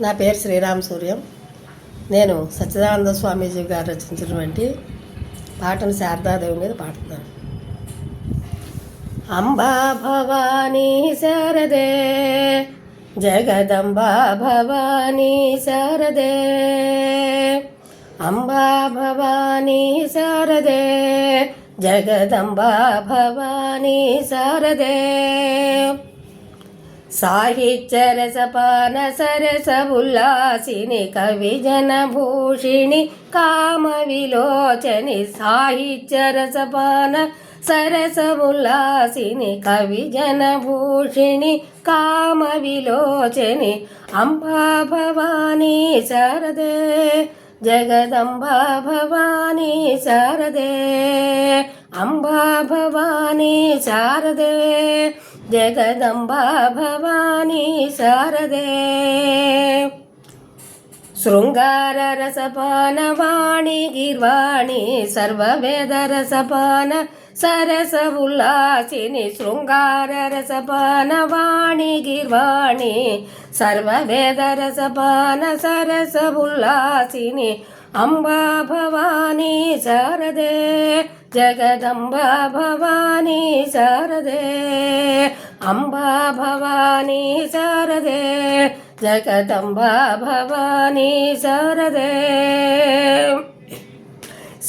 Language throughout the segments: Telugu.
నా పేరు శ్రీరామ సూర్యం. నేను సచ్చిదానంద స్వామీజీ గారు రచించినటువంటి పాటను శారదాదేవి మీద పాడుతున్నాను. అంబా భవానీ శారదే, జగదంబా భవానీ శారదే, అంబా భవానీ శారదే, జగదంబా భవానీ శారదే. సాహిత్య రసపాన సరస ఉల్లాసిని కవి జనభూషిణి కామ విలోచని, సాహిత్య రసపాన సరస ఉల్లాసిని కవి జనభూషిణి కామ విలోచని, అంబా భవానీ శారదే, జగదంబా భవానీ శారదే, అంబా భవానీ శారదే, జగదంబా భవానీ శారదే. శృంగార రసపాన వాణి గీర్వాణి సర్వవేద రసపాన సరస ఉల్లాసిని, శృంగార రసపాన వాణి గీర్వాణి సర్వవేద రసపాన సరస ఉల్లాసిని, అంబా భవానీ శారదే, జగదంబా భవానీ శారదే, అంబా భవానీ శారదే, జగదంబా భవానీ శారదే.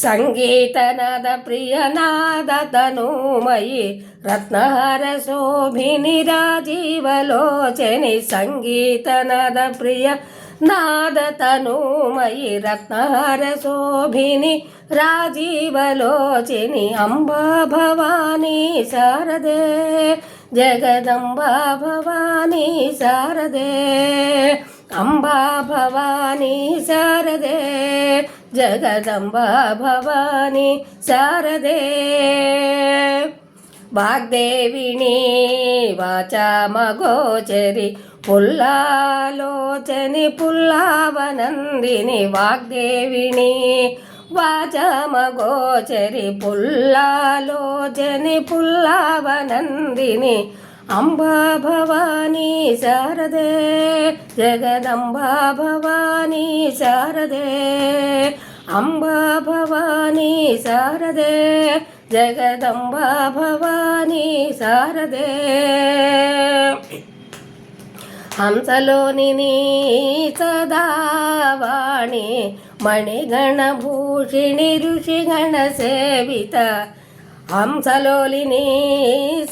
సంగీతనాద ప్రియనాద తనూమయి రత్నహార శోభిని రాజీవలోచని, సంగీతనాద ప్రియ నాద తనూమయి రత్నహార శోభిని రాజీవలోచని, అంబా భవానీ శారదే, జగదంబా భవానీ శారదే, అంబా భవానీ శారదే, జగదంబా భవానీ శారదే. వాగ్దేవిని వాచామగోచరి పుల్లాలోచని పుల్లావనందిని, వాగ్దేవిని వాచామగోచరి పుల్లాలోచని పుల్లావనందిని, అంబా భవానీ శారదే, జగదంబా భవానీ శారదే, అంబా భవానీ శారదే, జగదంబా భవానీ శారదే. హంసలోని సదావాణి మణిగణభూషిణి ఋషిగణ సేవిత, హంసలోలిని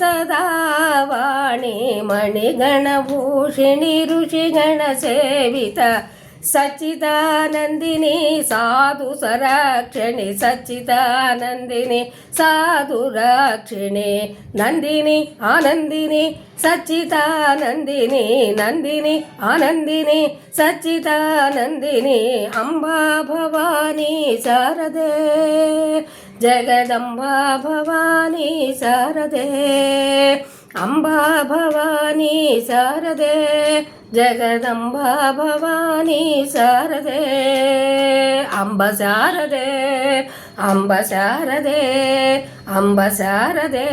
సదావాణి మణిగణభూషిణి ఋషిగణ సేవిత, సచ్చిదానందిని సాధు సరాక్షిణి, సచ్చిదానందిని సాధు రాక్షిణి, నందిని ఆనందిని సచ్చిదానందిని, నందిని ఆనందిని సచ్చిదానందిని, అంబా భవానీ శారదే, జగదంబా భవానీ శారదే, అంబా భవానీ శారదే, జగదంబా భవానీ శారదే. అంబ శారదే, అంబ శారదే, అంబ శారదే,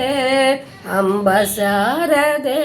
అంబ శారదే.